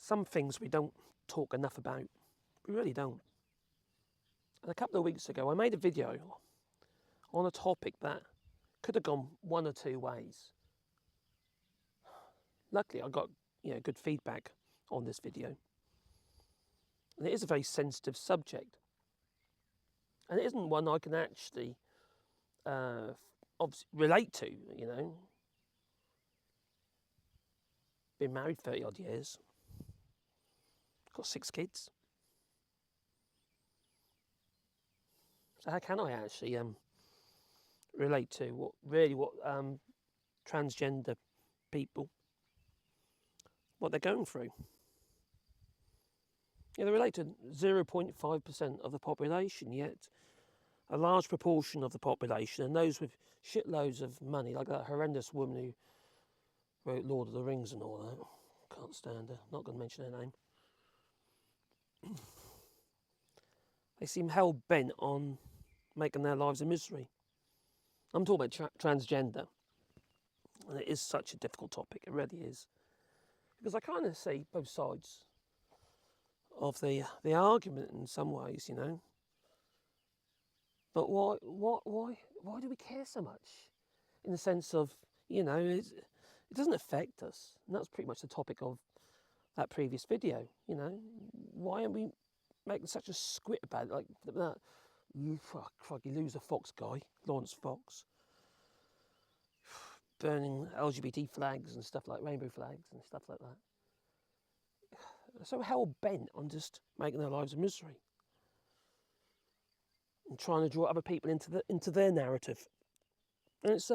some things we don't talk enough about. We really don't. And a couple of weeks ago, I made a video on a topic that could have gone one or two ways. Luckily, I got good feedback on this video. And it is a very sensitive subject. And it isn't one I can actually relate to, Been married 30 odd years. Got 6 kids. So how can I actually relate to what transgender people, what they're going through? They relate to 0.5% of the population, yet a large proportion of the population, and those with shitloads of money, like that horrendous woman who wrote Lord of the Rings and all that. Can't stand her. Not going to mention her name. They seem hell-bent on making their lives a misery. I'm talking about transgender. And it is such a difficult topic. It really is. Because I kind of see both sides of the argument in some ways, But why do we care so much? In the sense of, it doesn't affect us. And that's pretty much the topic of that previous video, Why are we making such a squit about it? Like that crikey loser Fox guy, Lawrence Fox, burning LGBT flags and stuff like rainbow flags and stuff like that. So hell-bent on just making their lives a misery. And trying to draw other people into their narrative. And it's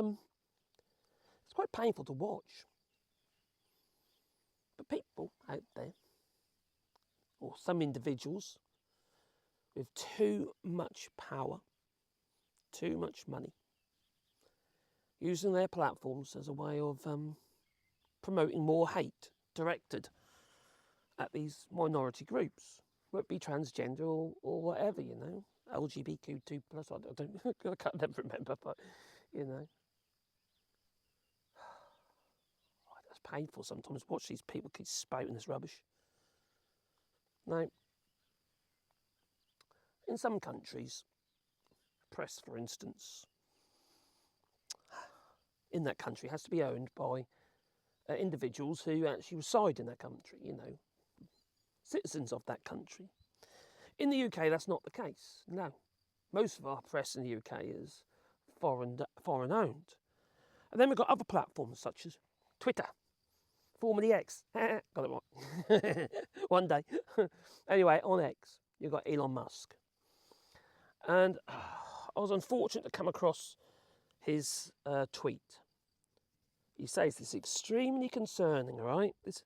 quite painful to watch. But people out there, or some individuals with too much power, too much money, using their platforms as a way of promoting more hate directed at these minority groups, whether it be transgender or whatever, LGBTQ2+, I can't never remember, but, It's painful sometimes to watch these people keep spouting this rubbish. Now, in some countries, press, for instance, in that country has to be owned by individuals who actually reside in that country, citizens of that country. In the UK, that's not the case. No. Most of our press in the UK is foreign owned. And then we've got other platforms such as Twitter, formerly X. Got it right. One day. Anyway, on X, you've got Elon Musk. And I was unfortunate to come across his tweet. He says this is extremely concerning, all right? This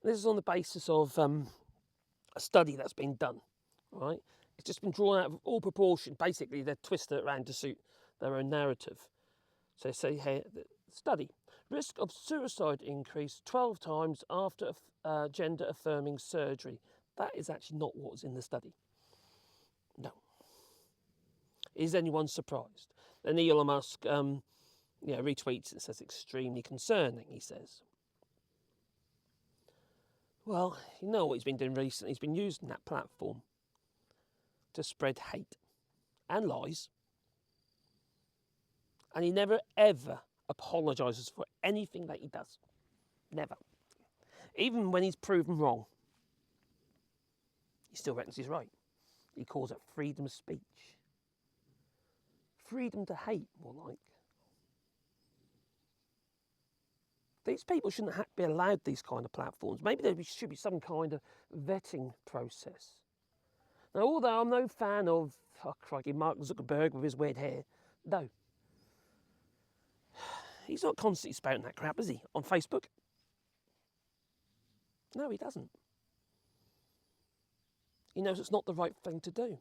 is on the basis of a study that's been done, all right? It's just been drawn out of all proportion. Basically, they've twisted it around to suit their own narrative. So they say here, the study, risk of suicide increased 12 times after gender-affirming surgery. That is actually not what was in the study. No. Is anyone surprised? Then Elon Musk retweets and says extremely concerning, he says. Well, you know what he's been doing recently? He's been using that platform to spread hate and lies. And he never, ever apologises for anything that he does. Never. Even when he's proven wrong, he still reckons he's right. He calls it freedom of speech. Freedom to hate, more like. These people shouldn't be allowed these kind of platforms. Maybe there should be some kind of vetting process. Now, although I'm no fan of, Mark Zuckerberg with his weird hair, no. He's not constantly spouting that crap, is he, on Facebook? No, he doesn't. He knows it's not the right thing to do.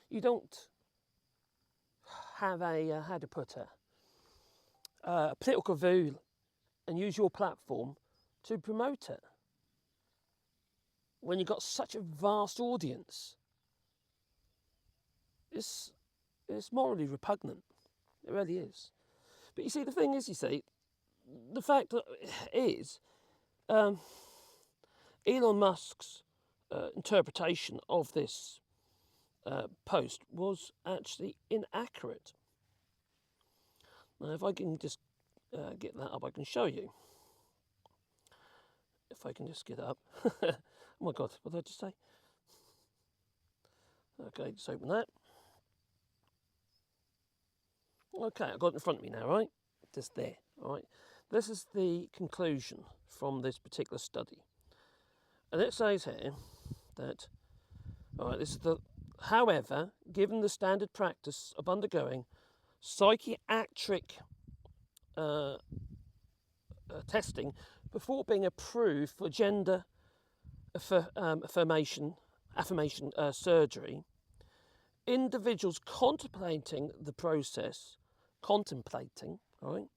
You don't have a political view and use your platform to promote it when you've got such a vast audience. It's morally repugnant. It really is. But you see, the thing is, the fact is, Elon Musk's interpretation of this post was actually inaccurate. Now, if I can just get that up, I can show you. If I can just get it up. Oh my God, what did I just say? Okay, just open that. Okay, I've got it in front of me now, right? Just there, all right? This is the conclusion from this particular study. And it says here that, all right, this is the, however, given the standard practice of undergoing psychiatric testing before being approved for gender affirmation surgery, individuals contemplating the process, right,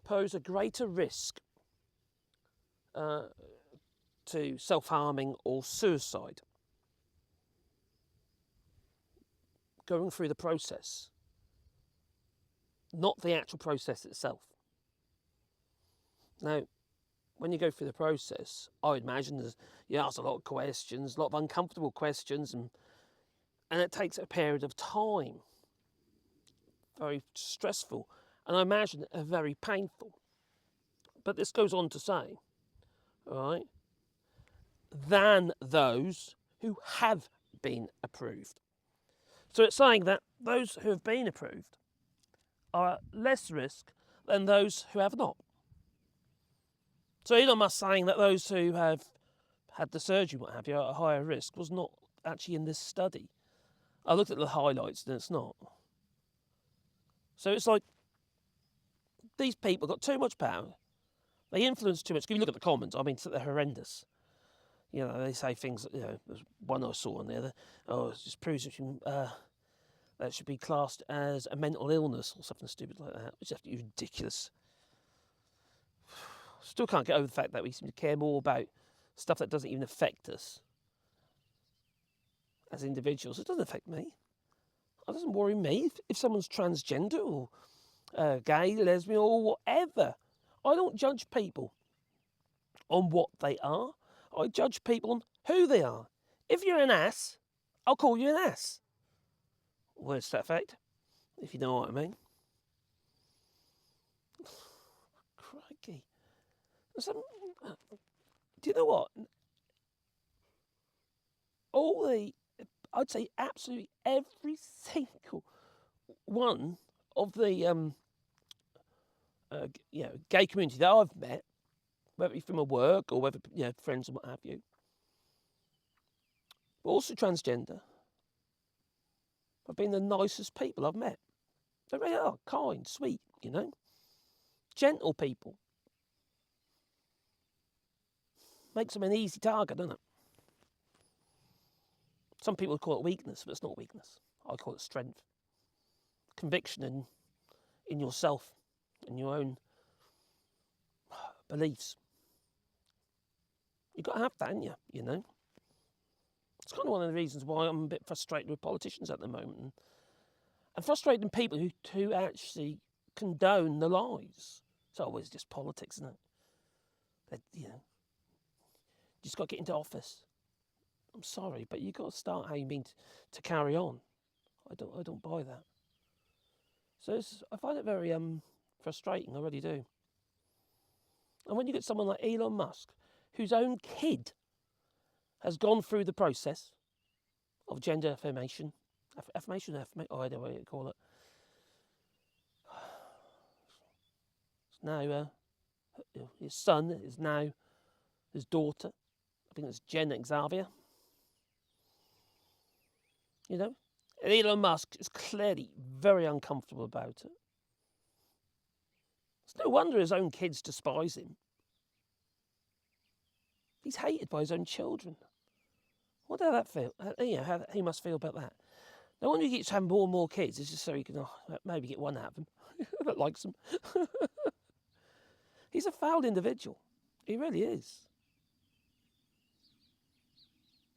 pose a greater risk to self-harming or suicide. Going through the process, not the actual process itself. Now, when you go through the process, I would imagine you ask a lot of questions, a lot of uncomfortable questions, and it takes a period of time. Very stressful, and I imagine very painful. But this goes on to say, all right, than those who have been approved. So it's saying that those who have been approved are at less risk than those who have not. So Elon Musk saying that those who have had the surgery, what have you, are at a higher risk was not actually in this study. I looked at the highlights and it's not. So it's like these people got too much power. They influence too much. If you look at the comments, I mean, they're horrendous. You know, they say things, you know, there's one I saw on there, that, oh, it just proves that should be classed as a mental illness or something stupid like that, which is absolutely ridiculous. Still can't get over the fact that we seem to care more about stuff that doesn't even affect us as individuals. It doesn't affect me. It doesn't worry me if someone's transgender or gay, lesbian or whatever. I don't judge people on what they are. I judge people on who they are. If you're an ass, I'll call you an ass. Words to that effect, if you know what I mean. Crikey. Do you know what? I'd say absolutely every single one of the gay community that I've met, whether it's from a work or whether friends and what have you, but also transgender, have been the nicest people I've met. They really are kind, sweet, gentle people. Makes them an easy target, doesn't it? Some people call it weakness, but it's not weakness. I call it strength. Conviction in yourself, in your own beliefs. You've got to have that, haven't you? It's kind of one of the reasons why I'm a bit frustrated with politicians at the moment. And frustrated with people who actually condone the lies. It's always just politics, isn't it? You just got to get into office. I'm sorry, but you've got to start how you mean to carry on. I don't buy that. So I find it very frustrating, I really do. And when you get someone like Elon Musk, whose own kid has gone through the process of gender affirmation, I don't know what you call it. Now, his son is now his daughter. I think it's Jen Xavier. And Elon Musk is clearly very uncomfortable about it. It's no wonder his own kids despise him. He's hated by his own children. What does that feel? How he must feel about that. No wonder he keeps having more and more kids. It's just so he can maybe get one out of them that likes them. He's a foul individual. He really is.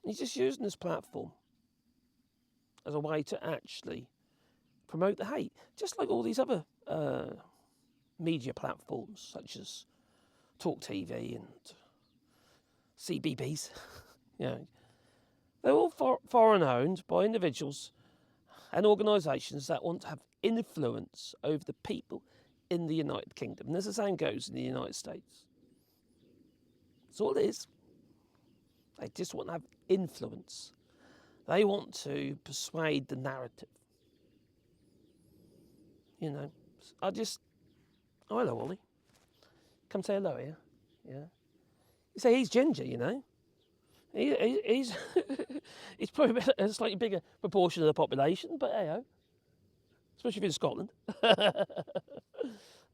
He's just using this platform as a way to actually promote the hate, just like all these other media platforms, such as Talk TV and CBBs. You know, they're all foreign owned by individuals and organisations that want to have influence over the people in the United Kingdom. And as the same goes in the United States. That's all it is. They just want to have influence. They want to persuade the narrative. You know, oh, hello, Ollie. Come say hello here. Yeah. You say he's ginger, you know. He's he's probably a slightly bigger proportion of the population, but hey, especially if you're in Scotland.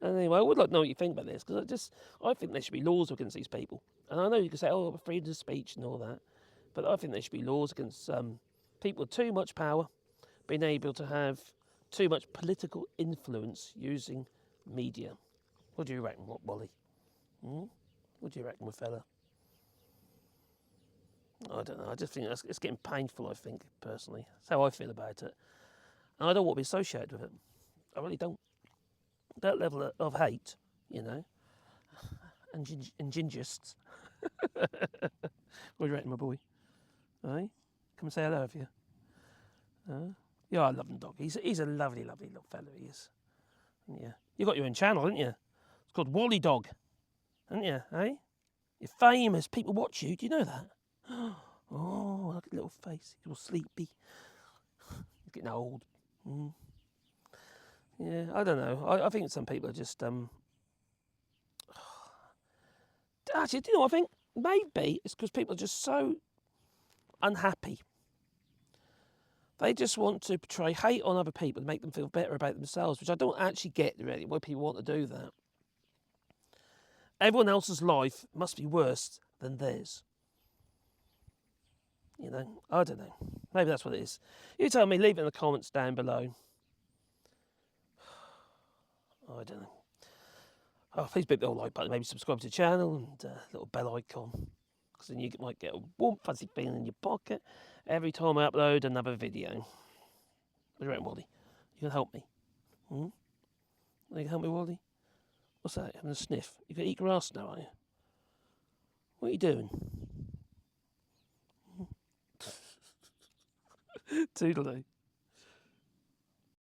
Anyway, I would like to know what you think about this, because I think there should be laws against these people. And I know you can say, oh, freedom of speech and all that, but I think there should be laws against people with too much power being able to have too much political influence using media. What do you reckon, Wally? What do you reckon, fella? I don't know. I just think it's getting painful, I think, personally. That's how I feel about it. And I don't want to be associated with it. I really don't. That level of hate, you know, and gingerists. What do you reckon, my boy? Come and say hello, have you? Yeah, I love him, dog. He's a lovely, lovely little fella, he is. Yeah. You got your own channel, haven't you? It's called Wally Dog, haven't you, eh? You're famous. People watch you. Do you know that? Oh, look at the little face. He's all sleepy. He's getting old. Yeah, I don't know. I think some people are just... Actually, do you know what I think? Maybe it's because people are just so unhappy. They just want to portray hate on other people to make them feel better about themselves, which I don't actually get, really, why people want to do that. Everyone else's life must be worse than theirs. You know, I don't know. Maybe that's what it is. You tell me, leave it in the comments down below. I don't know. Oh, please hit the like button, maybe subscribe to the channel and little bell icon, because then you might get a warm, fuzzy feeling in your pocket every time I upload another video. What do you reckon, Wally? You can help me? You can help me, Wally? What's that? Having a sniff? You can eat grass now, are you? What are you doing? Toodaloo.